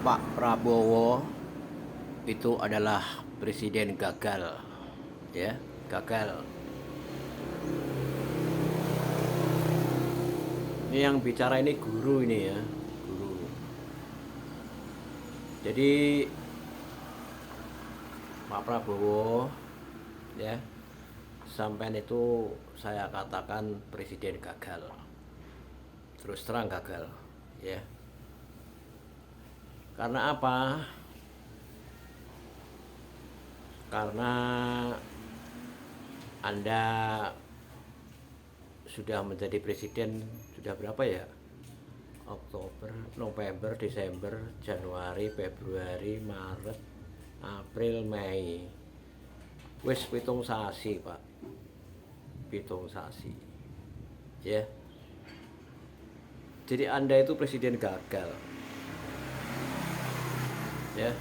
Pak Prabowo itu adalah presiden gagal, ya, gagal. Ini yang bicara ini guru ini ya, guru. Jadi Pak Prabowo, ya, sampean itu saya katakan presiden gagal, terus terang gagal, ya. Karena apa? Karena Anda sudah menjadi presiden sudah berapa ya? Oktober, November, Desember, Januari, Februari, Maret, April, Mei. Wis pitung sasi, Pak. Pitung sasi. Ya. Jadi Anda itu presiden gagal. Ya.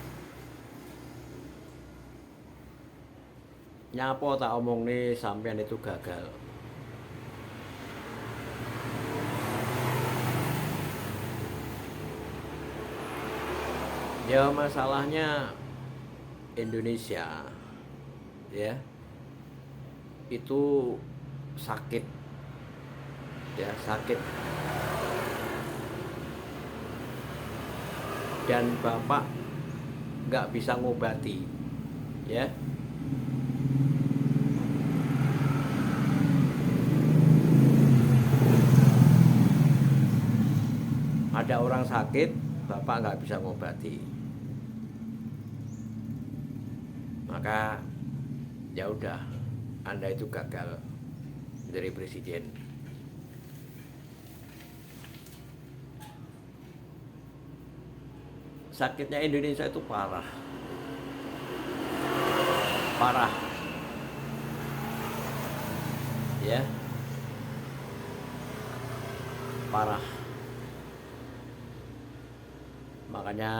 Nyapo tak omong nih sampean itu gagal. Ya masalahnya Indonesia, ya, itu sakit, ya, sakit. Dan Bapak nggak bisa ngobati, ya. Ada orang sakit, Bapak nggak bisa ngobati. Maka ya udah, Anda itu gagal menjadi presiden. Sakitnya Indonesia itu parah, parah, ya, parah. Makanya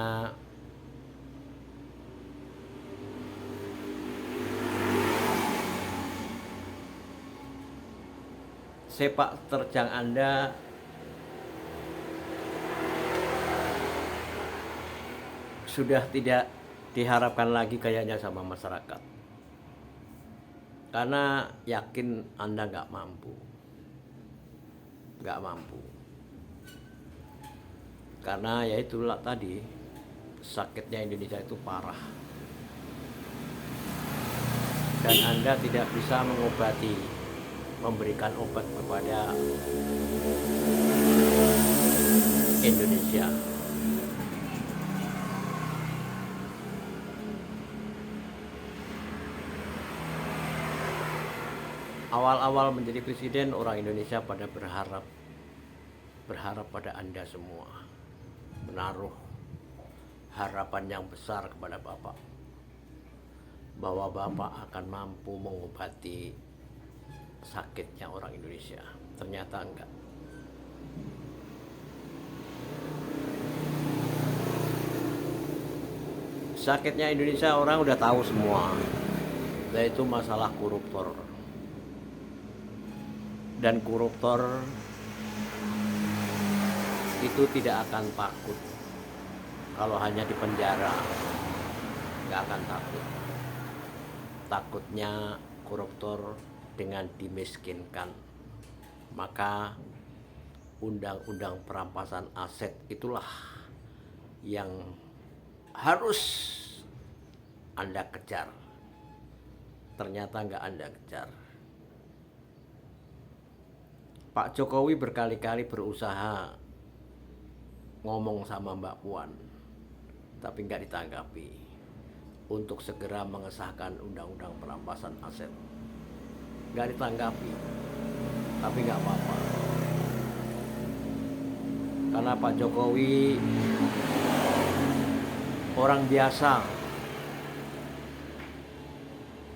sepak terjang Anda sudah tidak diharapkan lagi kayaknya sama masyarakat. Karena yakin Anda nggak mampu. Nggak mampu. Karena ya itulah tadi, sakitnya Indonesia itu parah. Dan Anda tidak bisa mengobati, memberikan obat kepada Indonesia. Awal-awal menjadi presiden, orang Indonesia pada berharap pada Anda semua, menaruh harapan yang besar kepada Bapak, bahwa Bapak akan mampu mengobati sakitnya orang Indonesia. Ternyata enggak. Sakitnya Indonesia orang udah tahu semua, yaitu masalah koruptor. Dan koruptor itu tidak akan takut kalau hanya di penjara, nggak akan takut. Takutnya koruptor dengan dimiskinkan. Maka undang-undang perampasan aset itulah yang harus Anda kejar. Ternyata nggak Anda kejar. Pak Jokowi berkali-kali berusaha ngomong sama Mbak Puan, tapi nggak ditanggapi untuk segera mengesahkan undang-undang perampasan aset. Nggak ditanggapi, tapi nggak apa-apa. Karena Pak Jokowi orang biasa,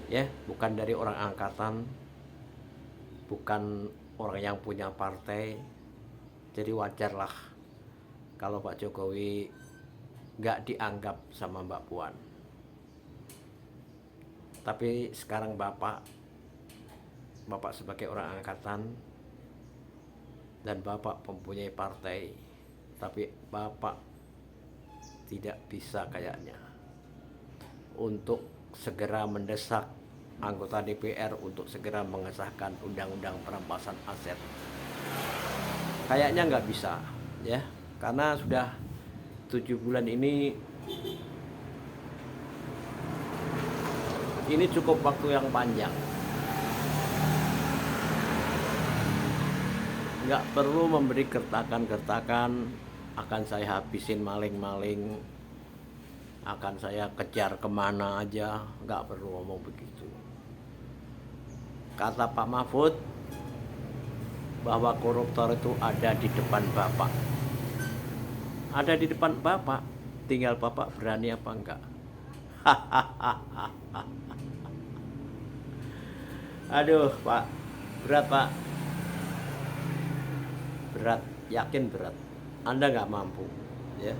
ya, bukan dari orang angkatan, bukan orang yang punya partai. Jadi wajarlah kalau Pak Jokowi nggak dianggap sama Mbak Puan. Tapi sekarang Bapak sebagai orang angkatan dan Bapak mempunyai partai, tapi Bapak tidak bisa kayaknya untuk segera mendesak anggota DPR untuk segera mengesahkan undang-undang perampasan aset. Kayaknya nggak bisa, ya, karena sudah 7 bulan ini cukup waktu yang panjang. Nggak perlu memberi gertakan-gertakan akan saya habisin maling-maling, akan saya kejar kemana aja, nggak perlu ngomong begitu. Kata Pak Mahfud bahwa koruptor itu ada di depan Bapak. Ada di depan Bapak, tinggal Bapak berani apa enggak. Aduh Pak, berat Pak. Berat, yakin berat. Anda nggak mampu, ya.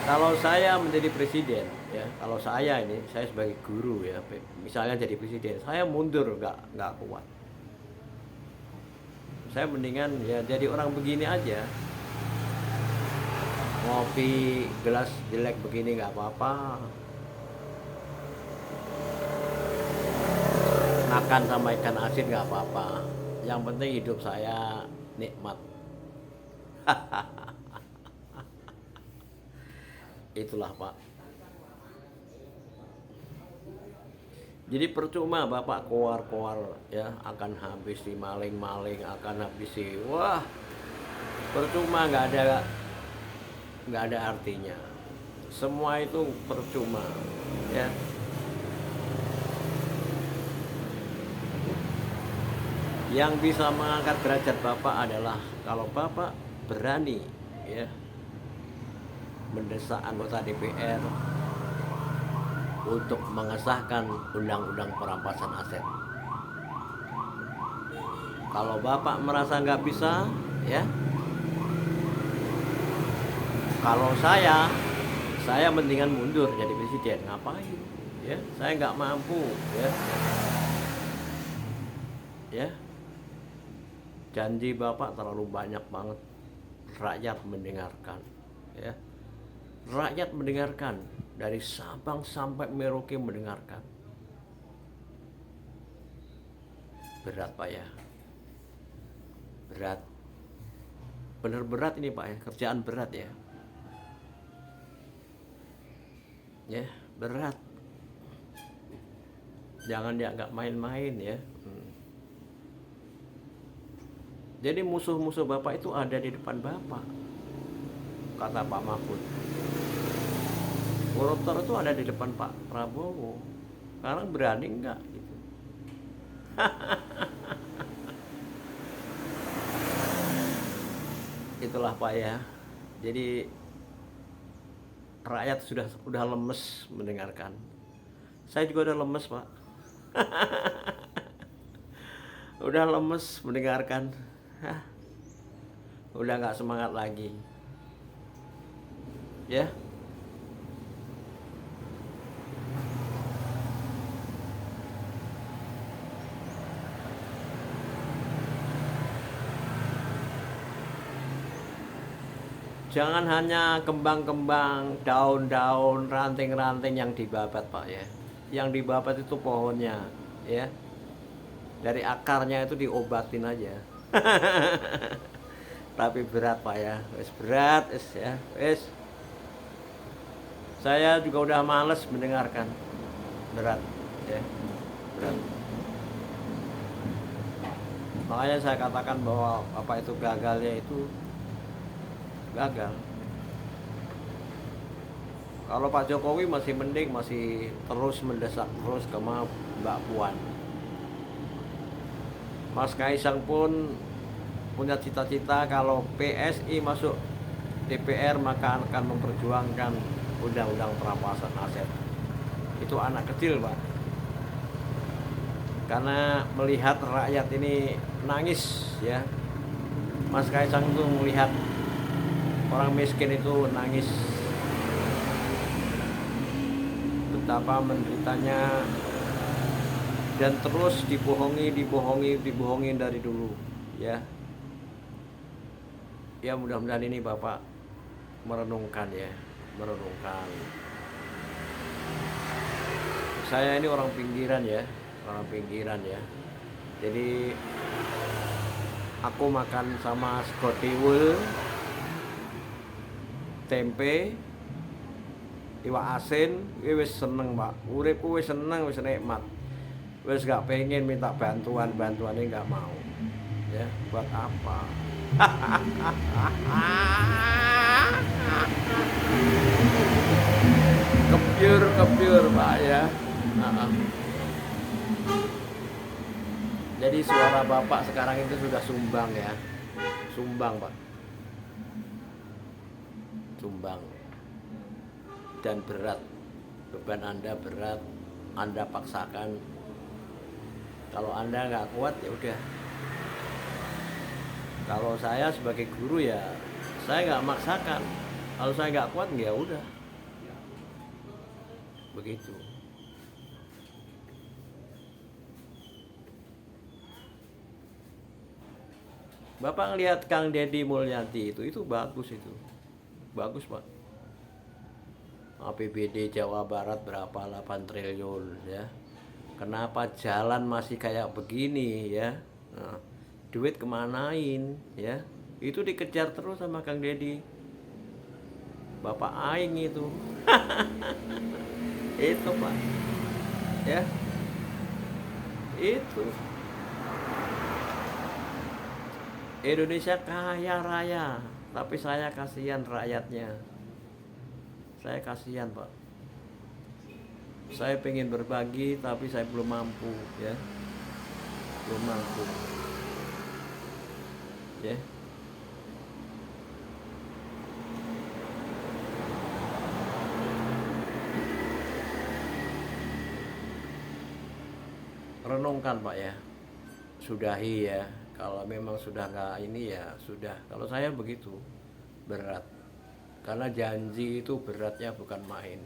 Kalau saya menjadi presiden, ya, kalau saya sebagai guru, ya, misalnya jadi presiden, saya mundur, nggak kuat. Saya mendingan ya jadi orang begini aja, ngopi gelas jelek begini nggak apa-apa, makan sama ikan asin nggak apa-apa, yang penting hidup saya nikmat. Itulah Pak. Jadi percuma Bapak keluar ya, akan habis di maling-maling, akan habis di wah, percuma, nggak ada artinya. Semua itu percuma, ya. Yang bisa mengangkat derajat Bapak adalah kalau Bapak berani, ya, mendesak anggota DPR untuk mengesahkan undang-undang perampasan aset. Kalau Bapak merasa nggak bisa, ya, kalau saya mendingan mundur jadi presiden. Ngapain, ya, saya nggak mampu, ya. Janji Bapak terlalu banyak banget, rakyat mendengarkan, ya. Rakyat mendengarkan, dari Sabang sampai Merauke mendengarkan. Berat Pak ya, berat, bener berat ini Pak ya, kerjaan berat ya, berat. Jangan dianggap main-main ya. Jadi musuh-musuh Bapak itu ada di depan Bapak, kata Pak Mahfud. Koruptor itu ada di depan Pak Prabowo. Sekarang berani enggak gitu. Itulah Pak ya. Jadi rakyat sudah lemes mendengarkan. Saya juga udah lemes Pak. Udah lemes mendengarkan. Udah nggak semangat lagi, ya. Jangan hanya kembang-kembang, daun-daun, ranting-ranting yang dibabat Pak ya. Yang dibabat itu pohonnya, ya. Dari akarnya itu diobatin aja. Tapi berat Pak ya, berat ya, Saya juga udah males mendengarkan, berat, ya, berat. Makanya saya katakan bahwa apa itu gagalnya itu gagal. Kalau Pak Jokowi masih mending, masih terus mendesak terus ke Mbak Puan. Mas Kaisang pun punya cita-cita kalau PSI masuk DPR maka akan memperjuangkan undang-undang perampasan aset. Itu anak kecil Pak, karena melihat rakyat ini nangis ya. Mas Kaisang itu melihat orang miskin itu nangis, betapa menderitanya, dan terus dibohongi dari dulu, ya. Ya mudah-mudahan ini Bapak merenungkan ya, merenungkan. Saya ini orang pinggiran ya, orang pinggiran ya. Jadi aku makan sama sego tiwul, tempe, iwak asin, wis seneng Pak. Uripku wis seneng, wis nikmat. Wis gak pengen minta bantuan ini gak mau. Ya, buat apa? Kebyur Pak ya. Jadi suara Bapak sekarang itu sudah sumbang ya. Sumbang Pak. Sumbang. Dan berat. Beban Anda berat. Anda paksakan. Kalau Anda nggak kuat ya udah. Kalau saya sebagai guru ya saya nggak maksakan. Kalau saya nggak kuat ya udah. Begitu. Bapak ngelihat Kang Deddy Mulyadi itu bagus itu. Bagus Pak. APBD Jawa Barat berapa 8 triliun ya. Kenapa jalan masih kayak begini ya? Nah, duit kemanain ya? Itu dikejar terus sama Kang Deddy. Bapak aing itu. Itu Pak. Ya. Itu. Indonesia kaya raya, tapi saya kasihan rakyatnya. Saya kasihan Pak. Saya pengen berbagi, tapi saya belum mampu, ya, belum mampu, ya. Renungkan Pak ya, sudahi ya. Kalau memang sudah nggak ini ya sudah. Kalau saya begitu berat, karena janji itu beratnya bukan main.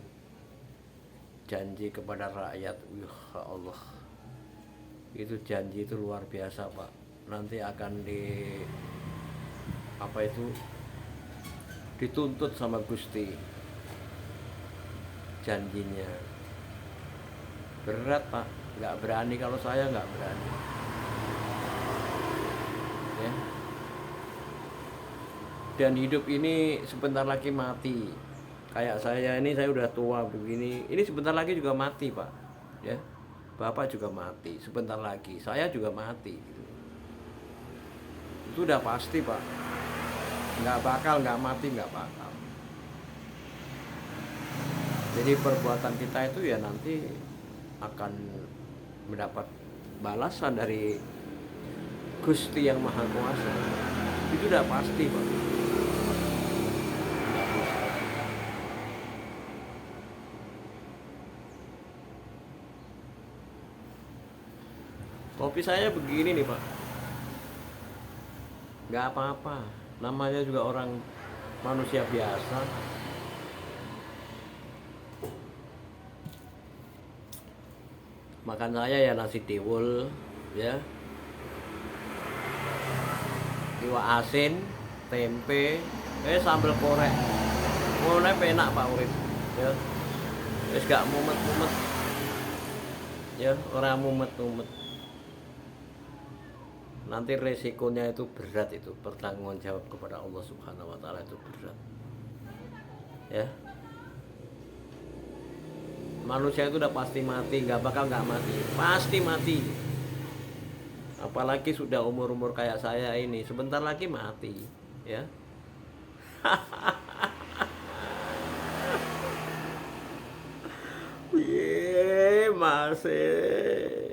Janji kepada rakyat, ya Allah, itu janji itu luar biasa Pak. Nanti akan dituntut sama Gusti. Janjinya berat Pak, nggak berani. Kalau saya nggak berani. Ya. Dan hidup ini sebentar lagi mati. Kayak saya ini, saya udah tua begini. Ini sebentar lagi juga mati Pak. Ya, Bapak juga mati. Sebentar lagi saya juga mati. Itu udah pasti Pak. Nggak bakal nggak mati, nggak bakal. Jadi perbuatan kita itu ya nanti akan mendapat balasan dari Gusti yang Maha Kuasa. Itu udah pasti Pak. Kopi saya begini nih Pak, nggak apa-apa. Namanya juga orang manusia biasa. Makan saya ya nasi tiwul, ya, iwak asin, tempe, sambal korek. Mulai penak Pak urip. Ya. Wis gak mumet-mumet. Ya, orang mumet-mumet. Nanti resikonya itu berat, itu pertanggungan jawab kepada Allah Subhanahu wa taala itu berat. Ya. Manusia itu udah pasti mati, nggak bakal nggak mati, pasti mati. Apalagi sudah umur-umur kayak saya ini, sebentar lagi mati, ya. Masih